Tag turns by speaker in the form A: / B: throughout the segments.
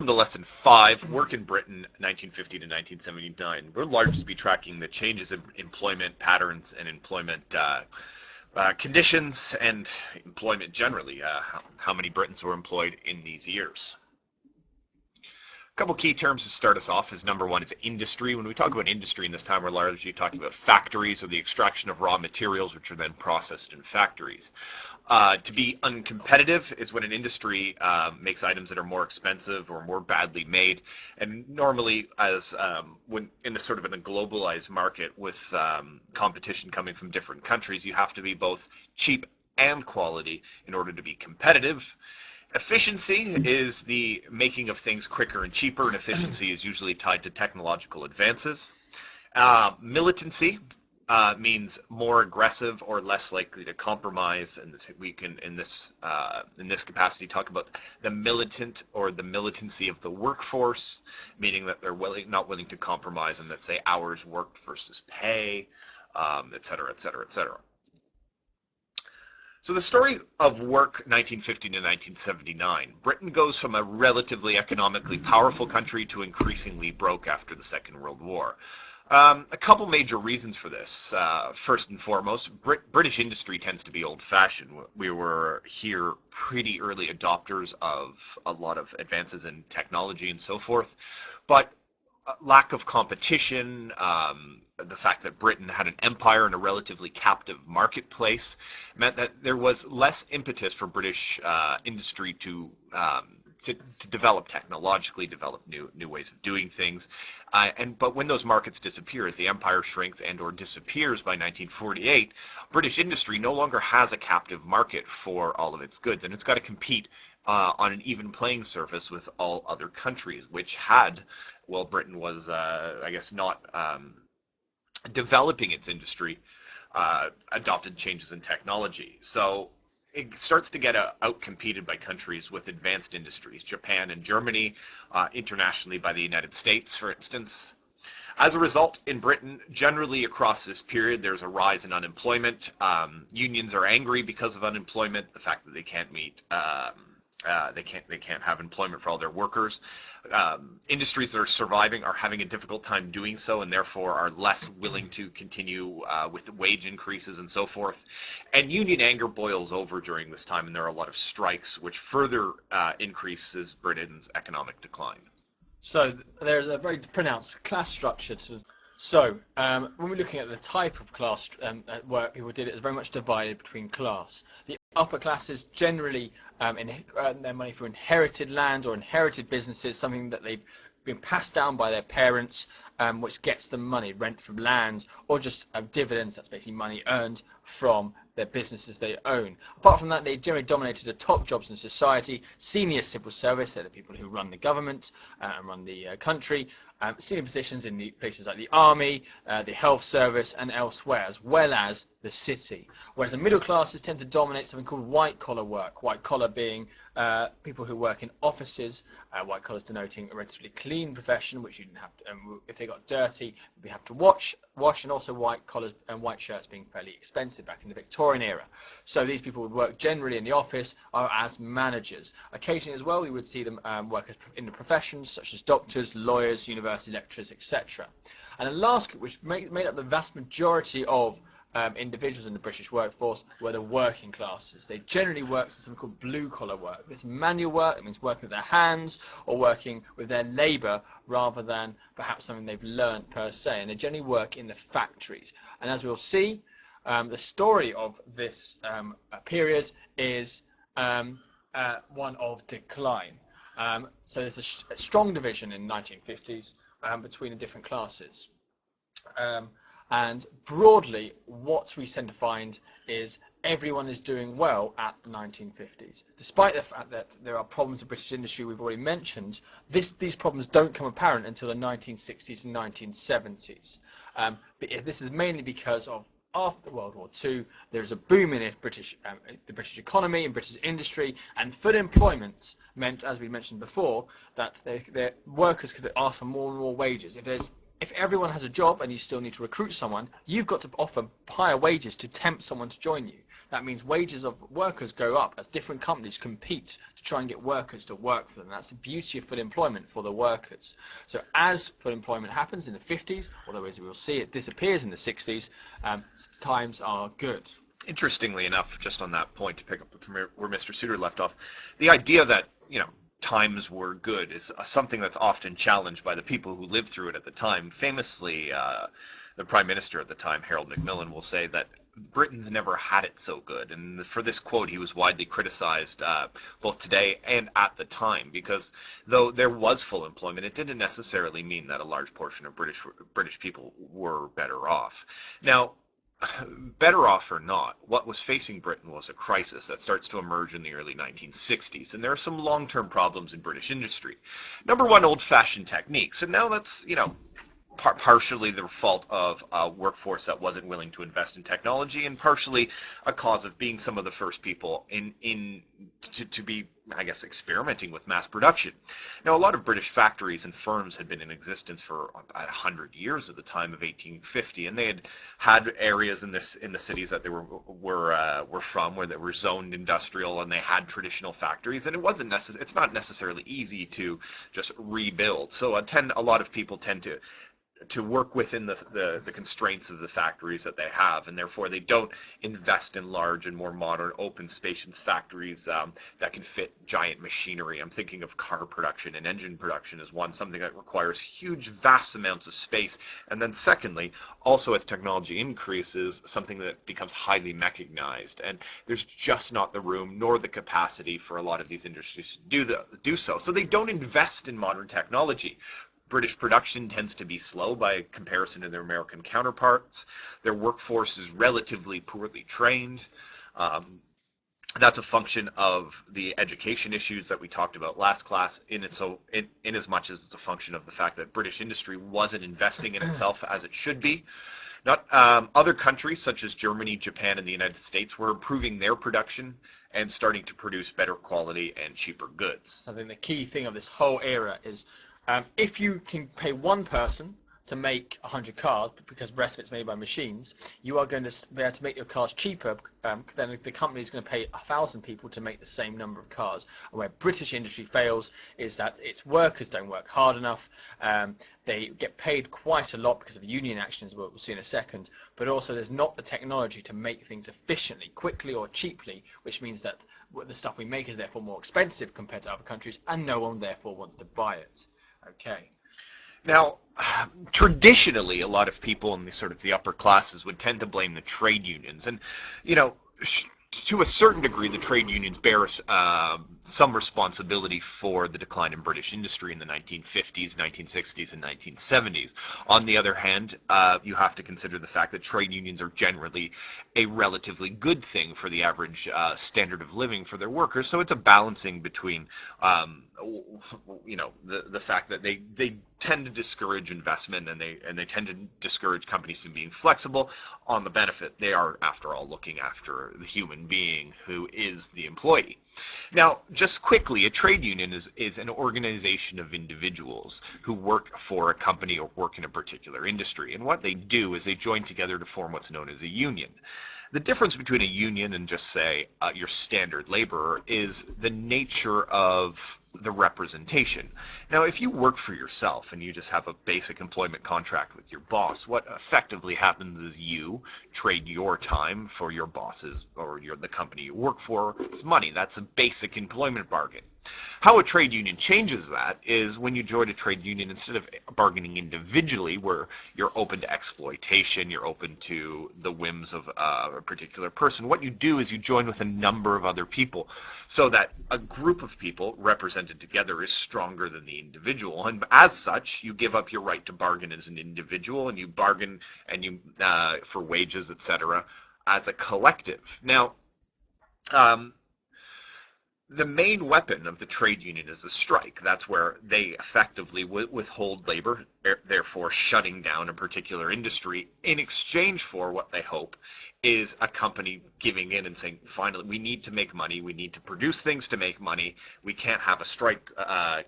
A: Welcome to Lesson 5, Work in Britain, 1950 to 1979. We'll largely be tracking the changes in employment patterns and employment conditions and employment generally, how many Britons were employed in these years. A couple key terms to start us off is number one is industry. When we talk about industry in this time, we're largely talking about factories or the extraction of raw materials which are then processed in factories. To be uncompetitive is when an industry makes items that are more expensive or more badly made. And normally, when in a sort of in a globalized market with competition coming from different countries, you have to be both cheap and quality in order to be competitive. Efficiency is the making of things quicker and cheaper, and efficiency is usually tied to technological advances. Militancy means more aggressive or less likely to compromise, and we can, in this capacity, talk about the militant or the militancy of the workforce, meaning that they're not willing to compromise on, let's say, hours worked versus pay, et cetera, et cetera, et cetera. So the story of work 1950 to 1979. Britain goes from a relatively economically powerful country to increasingly broke after the Second World War. A couple major reasons for this. First and foremost, British industry tends to be old-fashioned. We were here pretty early adopters of a lot of advances in technology and so forth, but lack of competition, the fact that Britain had an empire and a relatively captive marketplace meant that there was less impetus for British industry to develop technologically, develop new ways of doing things. But when those markets disappear, as the empire shrinks and or disappears by 1948, British industry no longer has a captive market for all of its goods, and it's got to compete on an even playing surface with all other countries, which had, well, Britain was, I guess, not developing its industry, adopted changes in technology. So it starts to get outcompeted by countries with advanced industries, Japan and Germany, internationally by the United States, for instance. As a result, in Britain, generally across this period, there's a rise in unemployment. Unions are angry because of unemployment, the fact that they can't meet they can't have employment for all their workers. Industries that are surviving are having a difficult time doing so, and therefore are less willing to continue with the wage increases and so forth. And union anger boils over during this time, and there are a lot of strikes, which further increases Britain's economic decline.
B: So there's a very pronounced class structure to. So, when we're looking at the type of class work people did, it was very much divided between class. The upper classes generally earn their money through inherited land or inherited businesses, something that they've been passed down by their parents, which gets them money, rent from land, or just dividends, that's basically money earned from their businesses they own. Apart from that, they generally dominated the top jobs in society. Senior civil service, they're the people who run the government and run the country. Senior positions in the places like the army, the health service, and elsewhere, as well as the city. Whereas the middle classes tend to dominate something called white-collar work. White-collar being people who work in offices, white collars denoting a relatively clean profession, which you didn't have to, if they got dirty, you have to wash, and also white collars and white shirts being fairly expensive back in the Victorian era. So these people would work generally in the office or as managers. Occasionally as well, we would see them work in the professions such as doctors, lawyers, university lecturers, etc. And the last group, which made up the vast majority of individuals in the British workforce, were the working classes. They generally worked in something called blue-collar work. This manual work, it means working with their hands or working with their labour rather than perhaps something they've learnt per se. And they generally work in the factories. And as we'll see, the story of this period is one of decline. So there's a strong division in the 1950s between the different classes. And broadly, what we tend to find is everyone is doing well at the 1950s. Despite the fact that there are problems in British industry we've already mentioned, these problems don't come apparent until the 1960s and 1970s. But this is mainly because of after World War II, there's a boom in the British economy and British industry, and full employment meant, as we mentioned before, that their workers could ask for more and more wages. If there's if everyone has a job and you still need to recruit someone, you've got to offer higher wages to tempt someone to join you. That means wages of workers go up as different companies compete to try and get workers to work for them. That's the beauty of full employment for the workers. So as full employment happens in the 50s, although as we'll see it disappears in the 60s, times are good.
A: Interestingly enough, just on that point, to pick up where Mr. Suter left off, the idea that, times were good is something that's often challenged by the people who lived through it at the time. Famously, the Prime Minister at the time, Harold Macmillan, will say that Britain's never had it so good. And for this quote, he was widely criticized both today and at the time, because though there was full employment, it didn't necessarily mean that a large portion of British people were better off. Now, better off or not, what was facing Britain was a crisis that starts to emerge in the early 1960s, and there are some long-term problems in British industry. Number one, old-fashioned techniques, and now that's, partially the fault of a workforce that wasn't willing to invest in technology, and partially a cause of being some of the first people to be, I guess, experimenting with mass production. Now, a lot of British factories and firms had been in existence for about 100 years at the time of 1850, and they had areas in the cities that they were from where they were zoned industrial, and they had traditional factories, and it's not necessarily easy to just rebuild. So a lot of people tend to work within the constraints of the factories that they have, and therefore they don't invest in large and more modern open spacious factories that can fit giant machinery. I'm thinking of car production and engine production as something that requires huge, vast amounts of space. And then secondly, also as technology increases, something that becomes highly mechanized, and there's just not the room nor the capacity for a lot of these industries to do so. So they don't invest in modern technology. British production tends to be slow by comparison to their American counterparts. Their workforce is relatively poorly trained. That's a function of the education issues that we talked about last class, in as much as it's a function of the fact that British industry wasn't investing in itself as it should be. Other countries such as Germany, Japan, and the United States were improving their production and starting to produce better quality and cheaper goods.
B: I think the key thing of this whole era is if you can pay one person to make 100 cars, because the rest of it's made by machines, you are going to be able to make your cars cheaper then the company is going to pay 1,000 people to make the same number of cars. And where British industry fails is that its workers don't work hard enough. They get paid quite a lot because of union actions, we'll see in a second, but also there's not the technology to make things efficiently, quickly or cheaply, which means that the stuff we make is therefore more expensive compared to other countries, and no one therefore wants to buy it. Okay.
A: Now, traditionally, a lot of people in the upper classes would tend to blame the trade unions, and to a certain degree, the trade unions bear some responsibility for the decline in British industry in the 1950s, 1960s, and 1970s. On the other hand, you have to consider the fact that trade unions are generally a relatively good thing for the average standard of living for their workers. So it's a balancing between, the fact that they tend to discourage investment and they tend to discourage companies from being flexible. On the benefit, they are, after all, looking after the human being who is the employee. Now, just quickly, a trade union is an organization of individuals who work for a company or work in a particular industry. And what they do is they join together to form what's known as a union. The difference between a union and just, say, your standard laborer is the nature of the representation. Now, if you work for yourself and you just have a basic employment contract with your boss, what effectively happens is you trade your time for your boss's or the company you work for. It's money. That's a basic employment bargain. How a trade union changes that is when you join a trade union, instead of bargaining individually, where you're open to exploitation, you're open to the whims of a particular person, what you do is you join with a number of other people so that a group of people represented together is stronger than the individual. And as such, you give up your right to bargain as an individual, and you bargain for wages, etc., as a collective. Now, the main weapon of the trade union is the strike. That's where they effectively withhold labor, therefore shutting down a particular industry in exchange for what they hope is a company giving in and saying, finally, we need to make money, we need to produce things to make money, we can't have a strike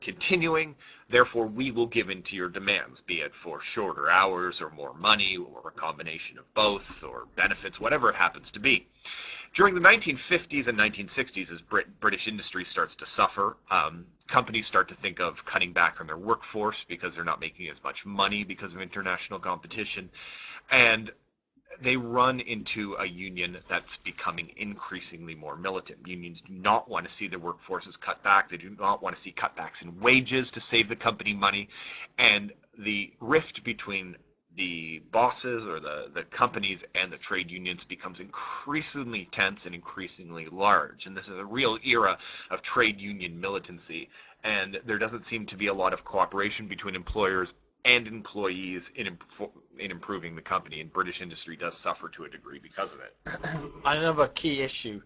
A: continuing, therefore we will give in to your demands, be it for shorter hours or more money or a combination of both or benefits, whatever it happens to be. During the 1950s and 1960s, as British industry starts to suffer, companies start to think of cutting back on their workforce because they're not making as much money because of international competition, and they run into a union that's becoming increasingly more militant. Unions do not want to see their workforces cut back. They do not want to see cutbacks in wages to save the company money, and the rift between the bosses or the companies and the trade unions becomes increasingly tense and increasingly large. And this is a real era of trade union militancy. And there doesn't seem to be a lot of cooperation between employers and employees in improving the company. And British industry does suffer to a degree because of it.
B: Another key issue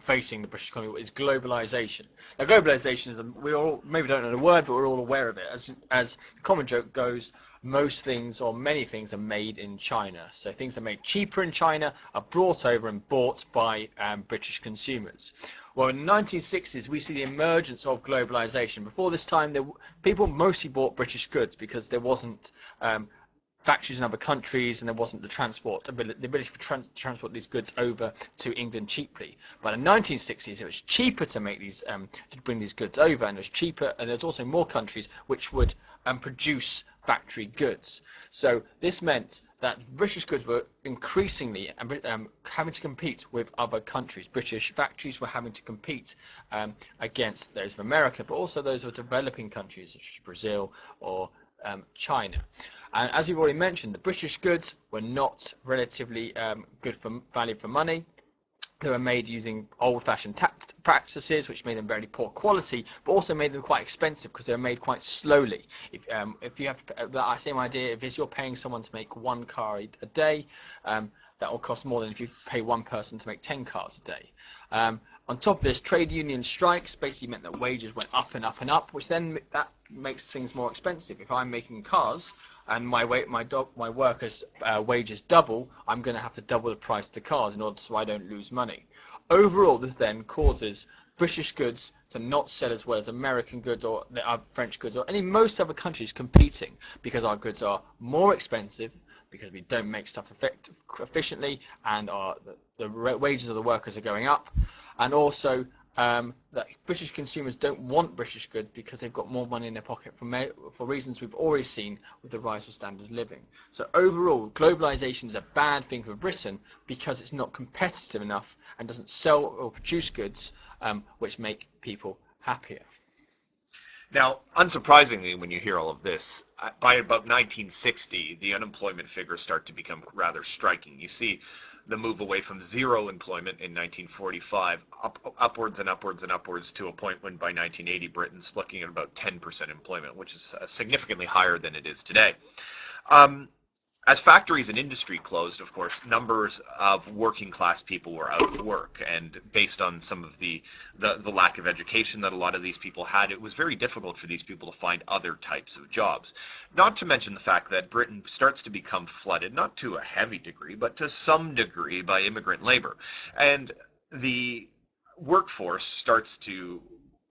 B: facing the British economy is globalization. Now, globalization is, we all maybe don't know the word, but we're all aware of it. As the common joke goes, most things or many things are made in China. So things that are made cheaper in China are brought over and bought by British consumers. Well, in the 1960s, we see the emergence of globalization. Before this time, people mostly bought British goods because there wasn't factories in other countries, and there wasn't the ability to transport these goods over to England cheaply. By the 1960s, it was cheaper to make these, to bring these goods over, and it was cheaper, and there's also more countries which would produce factory goods. So this meant that British goods were increasingly having to compete with other countries. British factories were having to compete against those of America, but also those of developing countries such as Brazil or China. And as we've already mentioned, the British goods were not relatively good for value for money. They were made using old-fashioned practices, which made them very poor quality, but also made them quite expensive because they were made quite slowly. If you have the same idea, if you're paying someone to make one car a day, that will cost more than if you pay one person to make 10 cars a day. On top of this, trade union strikes basically meant that wages went up and up and up, which then that makes things more expensive. If I'm making cars and my workers' wages double, I'm going to have to double the price of the cars in order so I don't lose money. Overall, this then causes British goods to not sell as well as American goods or French goods or most other countries competing, because our goods are more expensive, because we don't make stuff efficiently, and the wages of the workers are going up, and also that British consumers don't want British goods because they've got more money in their pocket for reasons we've already seen with the rise of standard of living. So overall, globalization is a bad thing for Britain because it's not competitive enough and doesn't sell or produce goods which make people happier.
A: Now, unsurprisingly, when you hear all of this, by about 1960, the unemployment figures start to become rather striking. You see the move away from zero employment in 1945, upwards and upwards and upwards to a point when by 1980 Britain's looking at about 10% employment, which is significantly higher than it is today. As factories and industry closed, of course, numbers of working class people were out of work, and based on some of the lack of education that a lot of these people had, it was very difficult for these people to find other types of jobs. Not to mention the fact that Britain starts to become flooded, not to a heavy degree, but to some degree by immigrant labor. And the workforce starts to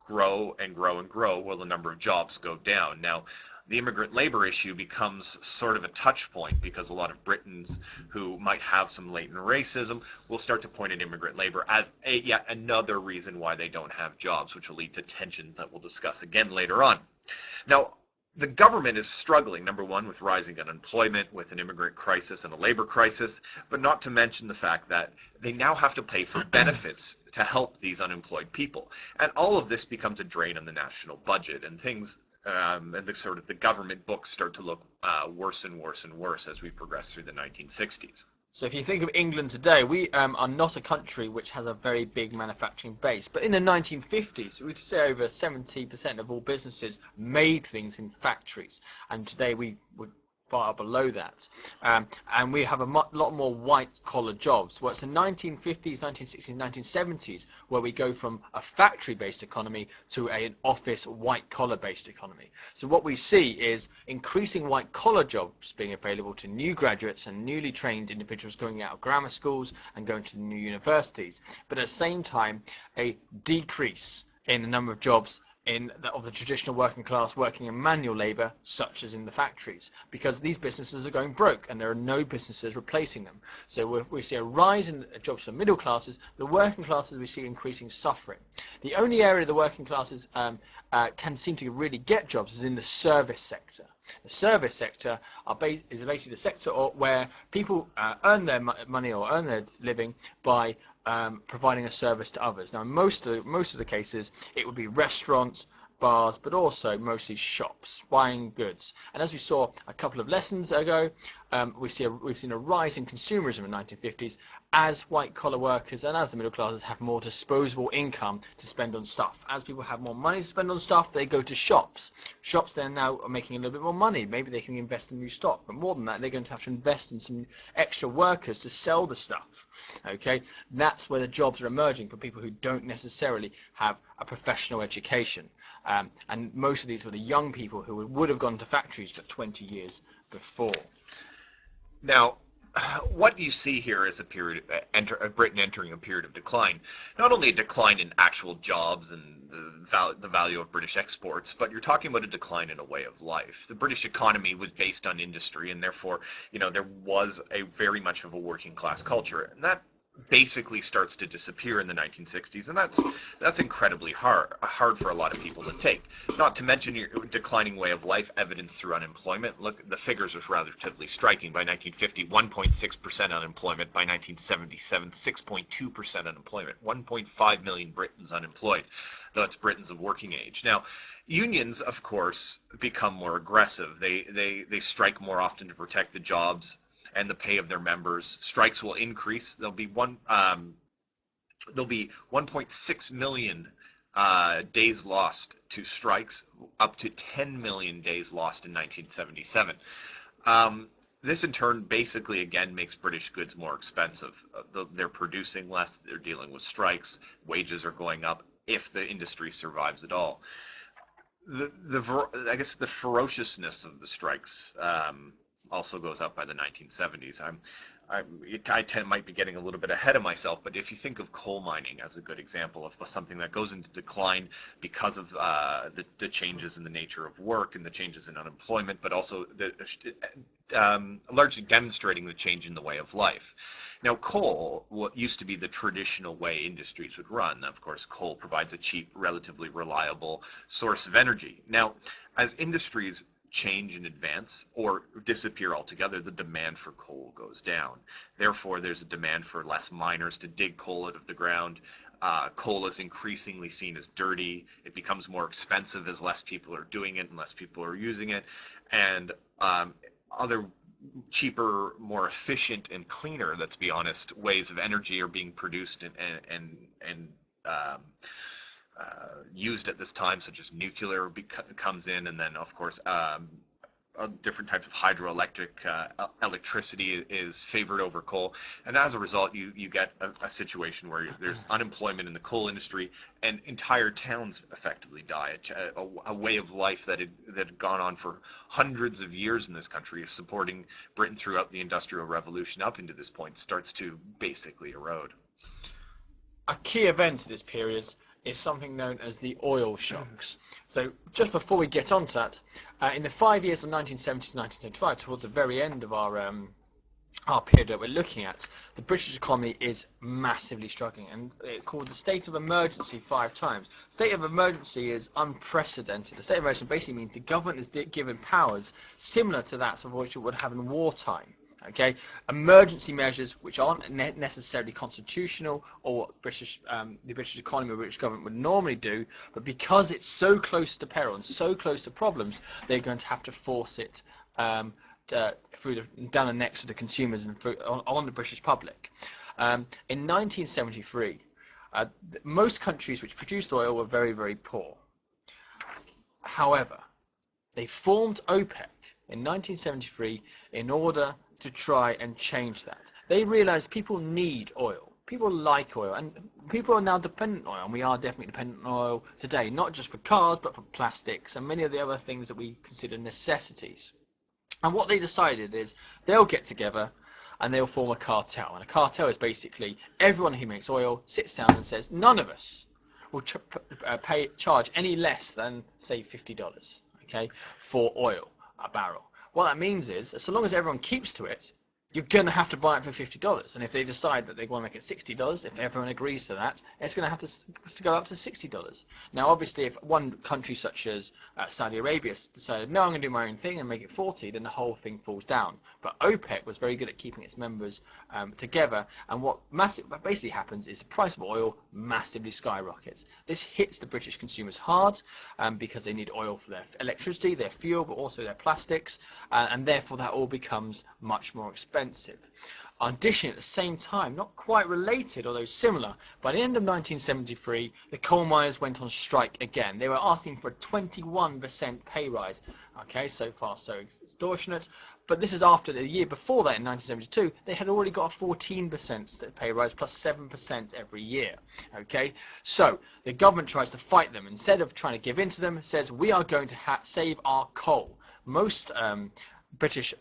A: grow and grow and grow while the number of jobs go down. Now, the immigrant labor issue becomes sort of a touch point because a lot of Britons who might have some latent racism will start to point at immigrant labor as yet another reason why they don't have jobs, which will lead to tensions that we'll discuss again later on. Now, the government is struggling, number one, with rising unemployment, with an immigrant crisis and a labor crisis, but not to mention the fact that they now have to pay for benefits to help these unemployed people. And all of this becomes a drain on the national budget, and things and the government books start to look worse and worse and worse as we progress through the 1960s.
B: So if you think of England today, we are not a country which has a very big manufacturing base. But in the 1950s, we'd say over 70% of all businesses made things in factories. And today we would far below that. And we have a lot more white-collar jobs. Well, it's the 1950s, 1960s, 1970s where we go from a factory-based economy to an office white-collar-based economy. So what we see is increasing white-collar jobs being available to new graduates and newly trained individuals going out of grammar schools and going to new universities. But at the same time, a decrease in the number of jobs of the traditional working class working in manual labour, such as in the factories, because these businesses are going broke and there are no businesses replacing them. So we see a rise in jobs for middle classes. The working classes we see increasing suffering. The only area the working classes can seem to really get jobs is in the service sector. The service sector is basically the sector where people earn their money or earn their living by providing a service to others. Now, in most of the cases, it would be restaurants, bars, but also mostly shops, buying goods. And as we saw a couple of lessons ago, we've seen a rise in consumerism in the 1950s as white-collar workers and as the middle classes have more disposable income to spend on stuff. As people have more money to spend on stuff, they go to shops. Shops then now are making a little bit more money. Maybe they can invest in new stock, but more than that, they're going to have to invest in some extra workers to sell the stuff. Okay, that's where the jobs are emerging for people who don't necessarily have a professional education. And most of these were the young people who would have gone to factories for 20 years before.
A: Now, what you see here is a period, Britain entering a period of decline. Not only a decline in actual jobs and the value of British exports, but you're talking about a decline in a way of life. The British economy was based on industry, and therefore, there was a very much of a working class culture, and that basically starts to disappear in the 1960s, and that's incredibly hard for a lot of people to take. Not to mention your declining way of life, evidenced through unemployment. Look, the figures are relatively striking. By 1950, 1.6% unemployment. By 1977, 6.2% unemployment. 1.5 million Britons unemployed. That's Britons of working age. Now, unions, of course, become more aggressive. They strike more often to protect the jobs and the pay of their members. Strikes will increase. There'll be 1.6 million days lost to strikes, up to 10 million days lost in 1977. This in turn basically again makes British goods more expensive. They're producing less, they're dealing with strikes, wages are going up if the industry survives at all. I guess the ferociousness of the strikes also goes up by the 1970s. I might be getting a little bit ahead of myself, but if you think of coal mining as a good example of something that goes into decline because of the changes in the nature of work and the changes in unemployment, but also largely demonstrating the change in the way of life. Now, coal, what used to be the traditional way industries would run. Of course, coal provides a cheap, relatively reliable source of energy. Now, as industries change in advance or disappear altogether, the demand for coal goes down. Therefore, there's a demand for less miners to dig coal out of the ground. Coal is increasingly seen as dirty. It becomes more expensive as less people are doing it and less people are using it. And other cheaper, more efficient and cleaner, let's be honest, ways of energy are being produced and used at this time, such as nuclear comes in, and then of course different types of hydroelectric electricity is favored over coal, and as a result you get a situation where there's unemployment in the coal industry and entire towns effectively die. A way of life that had gone on for hundreds of years in this country, supporting Britain throughout the Industrial Revolution up into this point, starts to basically erode.
B: A key event of this period is something known as the oil shocks. So just before we get on to that, in the 5 years of 1970 to 1975, towards the very end of our period that we're looking at, the British economy is massively struggling, and it's called the state of emergency 5 times. State of emergency is unprecedented. The state of emergency basically means the government is given powers similar to that of which it would have in wartime. Okay, emergency measures which aren't necessarily constitutional or the British economy or British government would normally do, but because it's so close to peril and so close to problems, they're going to have to force it down the necks of the consumers and on the British public. In 1973, most countries which produced oil were very, very poor. However, they formed OPEC in 1973 in order to try and change that. They realized people need oil. People like oil, and people are now dependent on oil, and we are definitely dependent on oil today, not just for cars, but for plastics and many of the other things that we consider necessities. And what they decided is they'll get together and they'll form a cartel. And a cartel is basically everyone who makes oil sits down and says, none of us will charge any less than, say, $50, okay, for oil, a barrel. What that means is, so long as everyone keeps to it, you're going to have to buy it for $50. And if they decide that they want to make it $60, if everyone agrees to that, it's going to have to go up to $60. Now, obviously, if one country such as Saudi Arabia decided, no, I'm going to do my own thing and make it 40, then the whole thing falls down. But OPEC was very good at keeping its members together. And what basically happens is the price of oil massively skyrockets. This hits the British consumers hard because they need oil for their electricity, their fuel, but also their plastics. And therefore, that all becomes much more expensive. Additionally, at the same time, not quite related, although similar, by the end of 1973, the coal miners went on strike again. They were asking for a 21% pay rise. Okay, so far so extortionate. But this is after the year before that, in 1972, they had already got a 14% pay rise plus 7% every year. Okay, so the government tries to fight them. Instead of trying to give in to them, it says, we are going to save our coal. Most British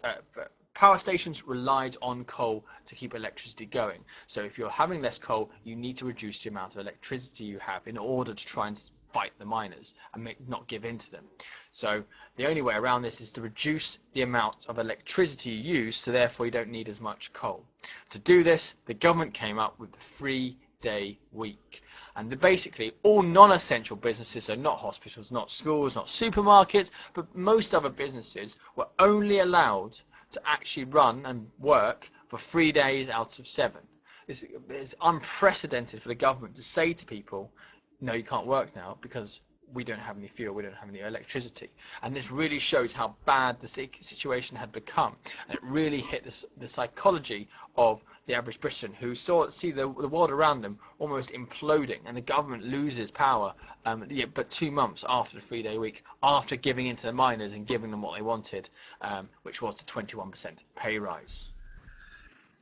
B: power stations relied on coal to keep electricity going. So if you're having less coal, you need to reduce the amount of electricity you have in order to try and fight the miners and not give in to them. So the only way around this is to reduce the amount of electricity you use, so therefore you don't need as much coal. To do this, the government came up with the 3-day week. And basically, all non-essential businesses, so not hospitals, not schools, not supermarkets, but most other businesses were only allowed to actually run and work for 3 days out of 7. It's unprecedented for the government to say to people, no, you can't work now because we don't have any fuel, we don't have any electricity. And this really shows how bad the situation had become. And it really hit the psychology of the average Briton, who see the world around them almost imploding, and the government loses power but 2 months after the 3-day week, after giving in to the miners and giving them what they wanted, which was the 21% pay rise.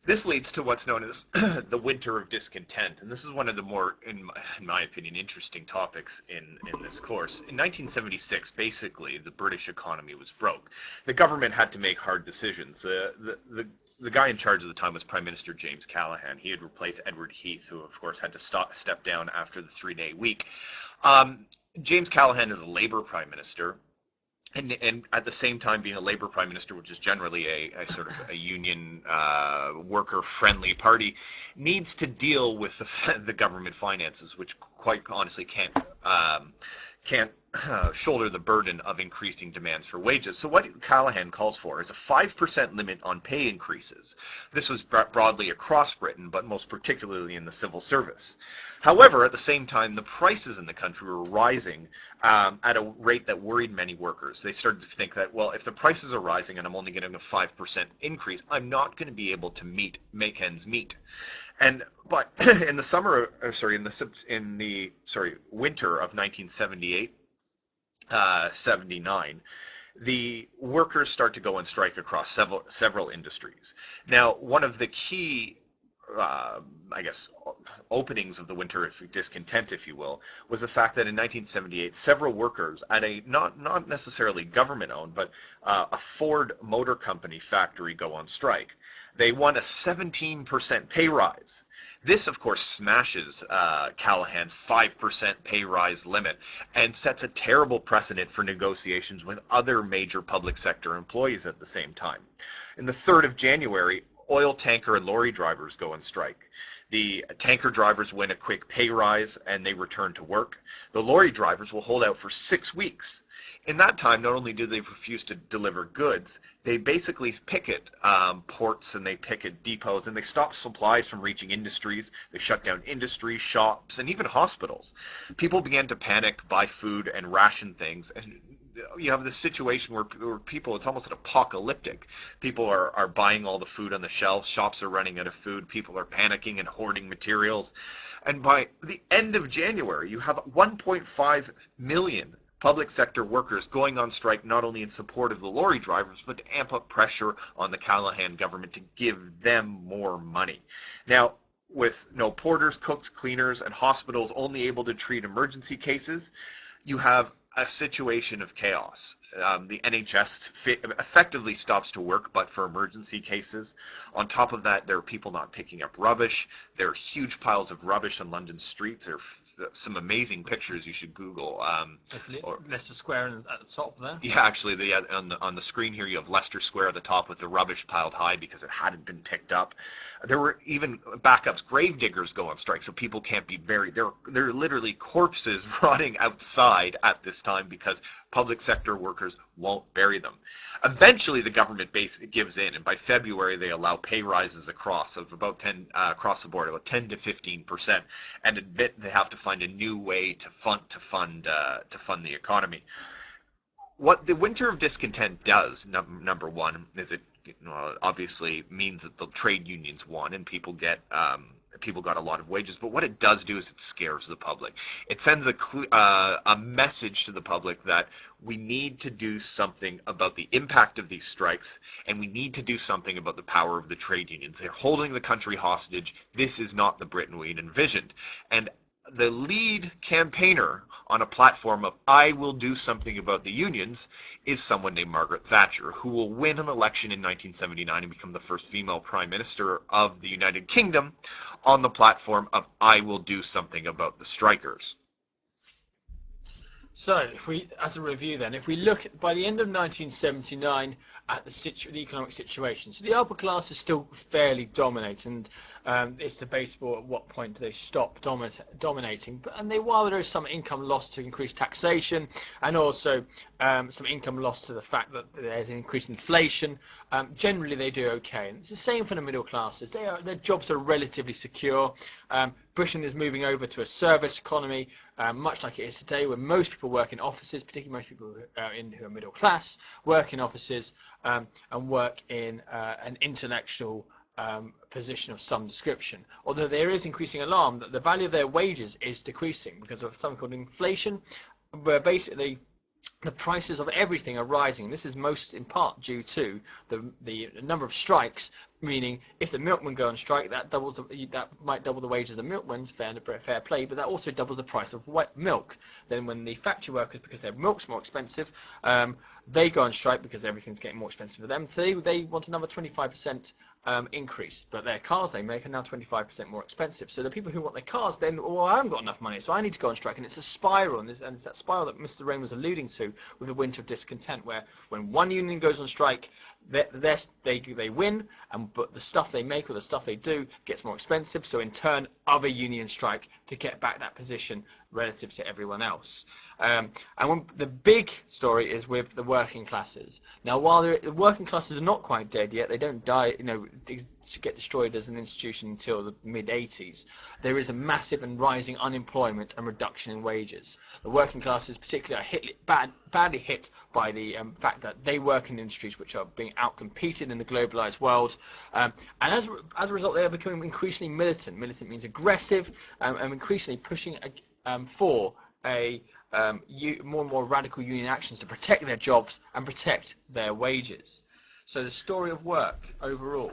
A: This leads to what's known as the winter of discontent, and this is one of the more, in my opinion, interesting topics in this course. In 1976, basically, the British economy was broke. The government had to make hard decisions. The guy in charge at the time was Prime Minister James Callaghan. He had replaced Edward Heath, who, of course, had to step down after the 3-day week. James Callaghan is a Labour Prime Minister. And at the same time, being a Labour Prime Minister, which is generally a sort of a union worker-friendly party, needs to deal with the government finances, which quite honestly can't shoulder the burden of increasing demands for wages. So what Callaghan calls for is a 5% limit on pay increases. This was broadly across Britain, but most particularly in the civil service. However, at the same time, the prices in the country were rising at a rate that worried many workers. They started to think that, well, if the prices are rising and I'm only getting a 5% increase, I'm not going to be able to make ends meet. But in the winter of 1978, 79, the workers start to go on strike across several industries. Now, one of the key, openings of the winter of discontent, if you will, was the fact that in 1978, several workers at a not necessarily government-owned, but a Ford Motor Company factory go on strike. They won a 17% pay rise. This, of course, smashes Callaghan's 5% pay rise limit and sets a terrible precedent for negotiations with other major public sector employees at the same time. In the 3rd of January, oil tanker and lorry drivers go on strike. The tanker drivers win a quick pay rise and they return to work. The lorry drivers will hold out for 6 weeks. In that time, not only do they refuse to deliver goods, they basically picket ports and they picket depots, and they stop supplies from reaching industries. They shut down industries, shops, and even hospitals. People began to panic, buy food, and ration things. And you have this situation where people, it's almost apocalyptic. People are buying all the food on the shelves. Shops are running out of food. People are panicking and hoarding materials. And by the end of January, you have 1.5 million public sector workers going on strike not only in support of the lorry drivers, but to amp up pressure on the Callahan government to give them more money. Now, with no porters, cooks, cleaners, and hospitals only able to treat emergency cases, you have a situation of chaos. The NHS effectively stops to work, but for emergency cases. On top of that, there are people not picking up rubbish. There are huge piles of rubbish on London streets. There are some amazing pictures you should Google.
B: Leicester Square at the top there.
A: Yeah, actually, on the screen here you have Leicester Square at the top with the rubbish piled high because it hadn't been picked up. There were even backups. Grave diggers go on strike, so people can't be buried. There are literally corpses rotting outside at this time because public sector workers won't bury them. Eventually, the government gives in, and by February they allow pay rises across the board, about 10 to 15%, and admit they have to find a new way to fund the economy. What the winter of discontent does, number one, is it obviously means that the trade unions won and people got a lot of wages. But what it does do is it scares the public. It sends a message to the public that we need to do something about the impact of these strikes, and we need to do something about the power of the trade unions. They're holding the country hostage. This is not the Britain we envisioned. And the lead campaigner on a platform of I will do something about the unions is someone named Margaret Thatcher, who will win an election in 1979 and become the first female prime minister of the United Kingdom on the platform of I will do something about the strikers.
B: So, as a review then, if we look by the end of 1979 at the economic situation, so the upper class is still fairly dominant, and it's debatable at what point do they stop dominating. While there is some income loss to increased taxation, and also some income loss to the fact that there's increased inflation, generally they do okay. And it's the same for the middle classes. Their jobs are relatively secure. Britain is moving over to a service economy, much like it is today, where most people work in offices, particularly most people who are middle class, work in offices and work in an intellectual position of some description. Although there is increasing alarm that the value of their wages is decreasing because of something called inflation, where basically the prices of everything are rising. This is most in part due to the number of strikes, meaning if the milkmen go on strike, that might double the wages of the milkmen, fair play, but that also doubles the price of milk. Then when the factory workers, because their milk's more expensive, they go on strike because everything's getting more expensive for them, so they want another 25% increase, but their cars they make are now 25% more expensive. So the people who want their cars then, well, I haven't got enough money, so I need to go on strike, and it's a spiral, and it's that spiral that Mr Raine was alluding to with the winter of discontent, where when one union goes on strike, they win, but the stuff they make or the stuff they do gets more expensive, so in turn other unions strike to get back that position relative to everyone else. The big story is with the working classes. Now, while the working classes are not quite dead yet, they don't die, get destroyed as an institution until the mid-80s, there is a massive and rising unemployment and reduction in wages. The working classes particularly are badly hit by the fact that they work in industries which are being outcompeted in the globalized world, and as a result they are becoming increasingly militant. Militant means aggressive, and increasingly pushing for more and more radical union actions to protect their jobs and protect their wages. So the story of work overall.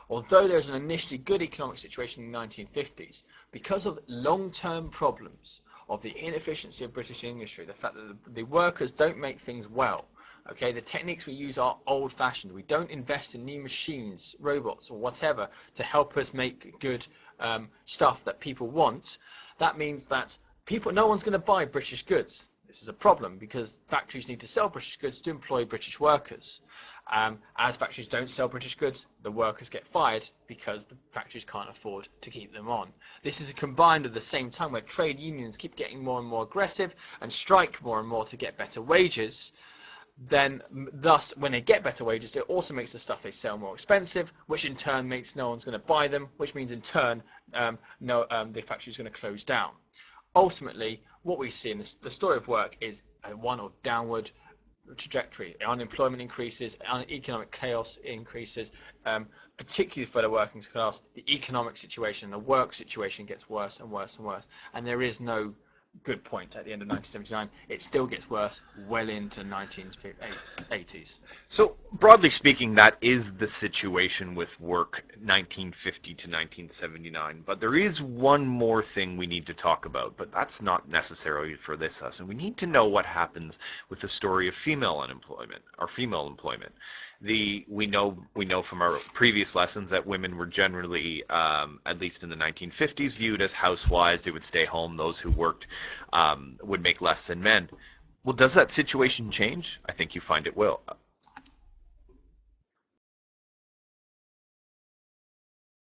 B: Although there's an initially good economic situation in the 1950s, because of long-term problems of the inefficiency of British industry, the fact that the workers don't make things well, okay, the techniques we use are old-fashioned. We don't invest in new machines, robots, or whatever to help us make good stuff that people want. That means that no one's going to buy British goods. This is a problem because factories need to sell British goods to employ British workers. As factories don't sell British goods, the workers get fired because the factories can't afford to keep them on. This is combined at the same time where trade unions keep getting more and more aggressive and strike more and more to get better wages. Then, thus, when they get better wages, it also makes the stuff they sell more expensive, which in turn makes no one's going to buy them, which means in turn the factory's going to close down. Ultimately, what we see in the story of work is one of downward trajectory. Unemployment increases, economic chaos increases, particularly for the working class. The economic situation, the work situation gets worse and worse and worse, and there is no good point at the end of 1979. It still gets worse well into 1980s.
A: So, broadly speaking, that is the situation with work 1950 to 1979. But there is one more thing we need to talk about, but that's not necessarily for this lesson. We need to know what happens with the story of female unemployment, or female employment. We know from our previous lessons that women were generally, at least in the 1950s, viewed as housewives. They would stay home. Those who worked would make less than men. Well, does that situation change? I think you find it will.